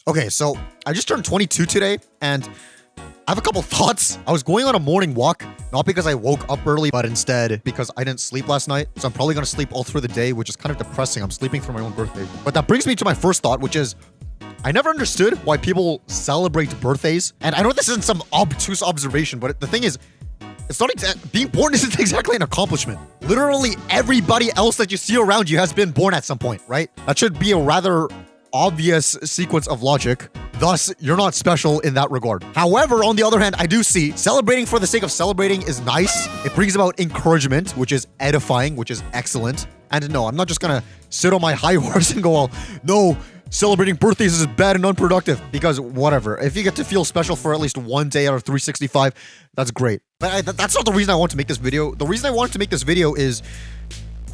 Okay, so I just turned 22 today, and I have a couple thoughts. I was going on a morning walk, not because I woke up early, but instead because I didn't sleep last night. So I'm probably going to sleep all through the day, which is kind of depressing. I'm sleeping for my own birthday. But that brings me to my first thought, which is I never understood why people celebrate birthdays. And I know this isn't some obtuse observation, but the thing is, it's not being born isn't exactly an accomplishment. Literally everybody else that you see around you has been born at some point, right? That should be a rather obvious sequence of logic. Thus, you're not special in that regard. However, on the other hand, I do see celebrating for the sake of celebrating is nice. It brings about encouragement, which is edifying, which is excellent. And no, I'm not just gonna sit on my high horse and go, no, celebrating birthdays is bad and unproductive, because whatever. If you get to feel special for at least one day out of 365, that's great. But that's not the reason I want to make this video. The reason I wanted to make this video is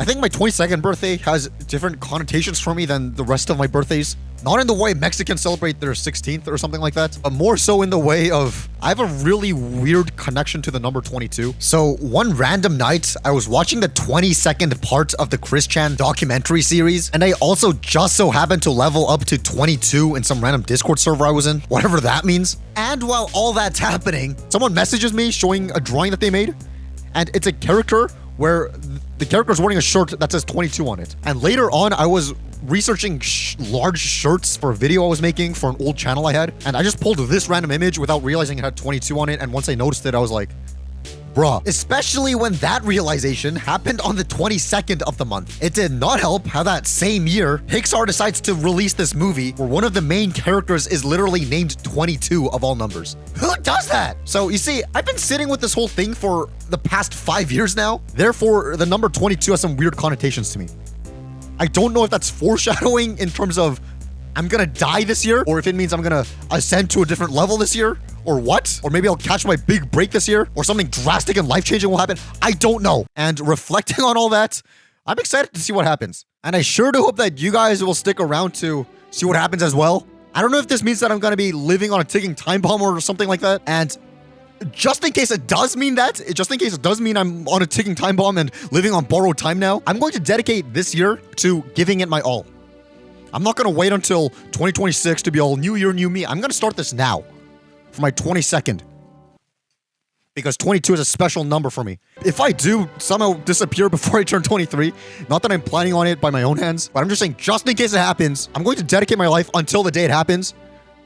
I think my 22nd birthday has different connotations for me than the rest of my birthdays. Not in the way Mexicans celebrate their 16th or something like that, but more so in the way of I have a really weird connection to the number 22. So one random night, I was watching the 22nd part of the Chris Chan documentary series, and I also just so happened to level up to 22 in some random Discord server I was in, whatever that means. And while all that's happening, someone messages me showing a drawing that they made, and it's a character where the character is wearing a shirt that says 22 on it. And later on, I was researching large shirts for a video I was making for an old channel I had. And I just pulled this random image without realizing it had 22 on it. And once I noticed it, I was like, bruh. Especially when that realization happened on the 22nd of the month. It did not help how that same year, Pixar decides to release this movie where one of the main characters is literally named 22 of all numbers. Who does that? So you see, I've been sitting with this whole thing for the past 5 years now. Therefore, the number 22 has some weird connotations to me. I don't know if that's foreshadowing in terms of I'm gonna die this year, or if it means I'm gonna ascend to a different level this year, or what? Or maybe I'll catch my big break this year, or something drastic and life-changing will happen. I don't know. And reflecting on all that, I'm excited to see what happens. And I sure do hope that you guys will stick around to see what happens as well. I don't know if this means that I'm gonna be living on a ticking time bomb or something like that. And just in case it does mean that, just in case it does mean I'm on a ticking time bomb and living on borrowed time now, I'm going to dedicate this year to giving it my all. I'm not going to wait until 2026 to be all new year, new me. I'm going to start this now for my 22nd. Because 22 is a special number for me. If I do somehow disappear before I turn 23, not that I'm planning on it by my own hands, but I'm just saying, just in case it happens, I'm going to dedicate my life until the day it happens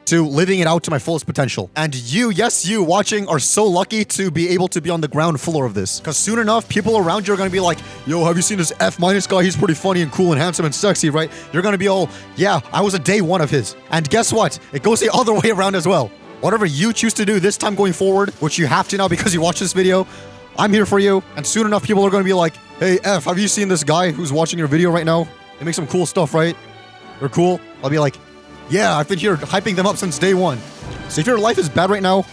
to living it out to my fullest potential. And you, yes, you watching are so lucky to be able to be on the ground floor of this. Because soon enough, people around you are going to be like, yo, have you seen this EffMinus guy? He's pretty funny and cool and handsome and sexy, right? You're going to be all, yeah, I was a day one of his. And guess what? It goes the other way around as well. Whatever you choose to do this time going forward, which you have to now because you watch this video, I'm here for you. And soon enough, people are going to be like, hey, Eff, have you seen this guy who's watching your video right now? They make some cool stuff, right? They're cool. I'll be like, yeah, I've been here hyping them up since day one. So if your life is bad right now,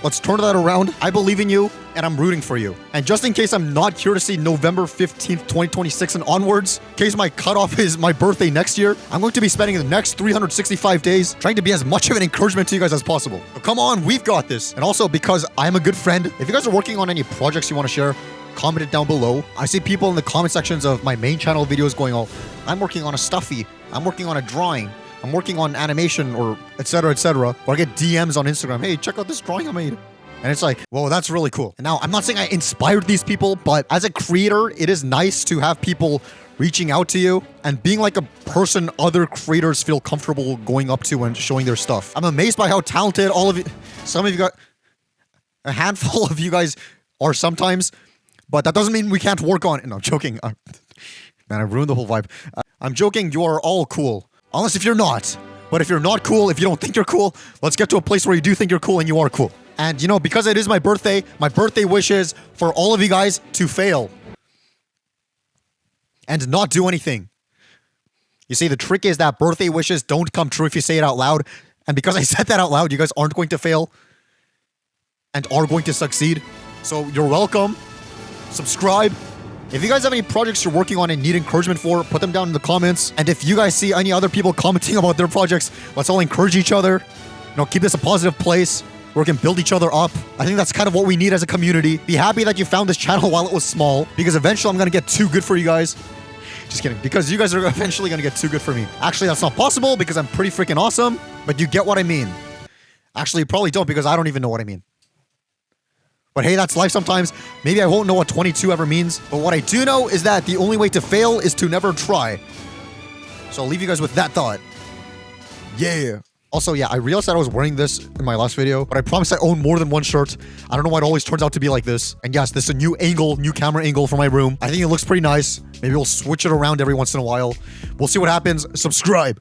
let's turn that around. I believe in you, and I'm rooting for you. And just in case I'm not here to see November 15th, 2026 and onwards, in case my cutoff is my birthday next year, I'm going to be spending the next 365 days trying to be as much of an encouragement to you guys as possible. So come on, we've got this. And also because I'm a good friend, if you guys are working on any projects you want to share, comment it down below. I see people in the comment sections of my main channel videos going, oh, I'm working on a stuffy, I'm working on a drawing, I'm working on animation, or etc., etc. Or I get DMs on Instagram, hey, check out this drawing I made. And it's like, whoa, that's really cool. And now, I'm not saying I inspired these people, but as a creator, it is nice to have people reaching out to you and being like a person other creators feel comfortable going up to and showing their stuff. I'm amazed by how talented all of you, some of you got, a handful of you guys are sometimes, but that doesn't mean we can't work on it. No, I'm joking. Man, I ruined the whole vibe. I'm joking, you are all cool. Unless if you're not. But if you're not cool, if you don't think you're cool, let's get to a place where you do think you're cool and you are cool. And you know, because it is my birthday wish is for all of you guys to fail. And not do anything. You see, the trick is that birthday wishes don't come true if you say it out loud. And because I said that out loud, you guys aren't going to fail. And are going to succeed. So you're welcome. Subscribe. If you guys have any projects you're working on and need encouragement for, put them down in the comments. And if you guys see any other people commenting about their projects, let's all encourage each other. You know, keep this a positive place where we can build each other up. I think that's kind of what we need as a community. Be happy that you found this channel while it was small, because eventually I'm going to get too good for you guys. Just kidding. Because you guys are eventually going to get too good for me. Actually, that's not possible because I'm pretty freaking awesome. But you get what I mean. Actually, you probably don't because I don't even know what I mean. But hey, that's life sometimes. Maybe I won't know what 22 ever means. But what I do know is that the only way to fail is to never try. So I'll leave you guys with that thought. Yeah. Also, yeah, I realized that I was wearing this in my last video, but I promise I own more than one shirt. I don't know why it always turns out to be like this. And yes, this is a new angle, new camera angle for my room. I think it looks pretty nice. Maybe we'll switch it around every once in a while. We'll see what happens. Subscribe.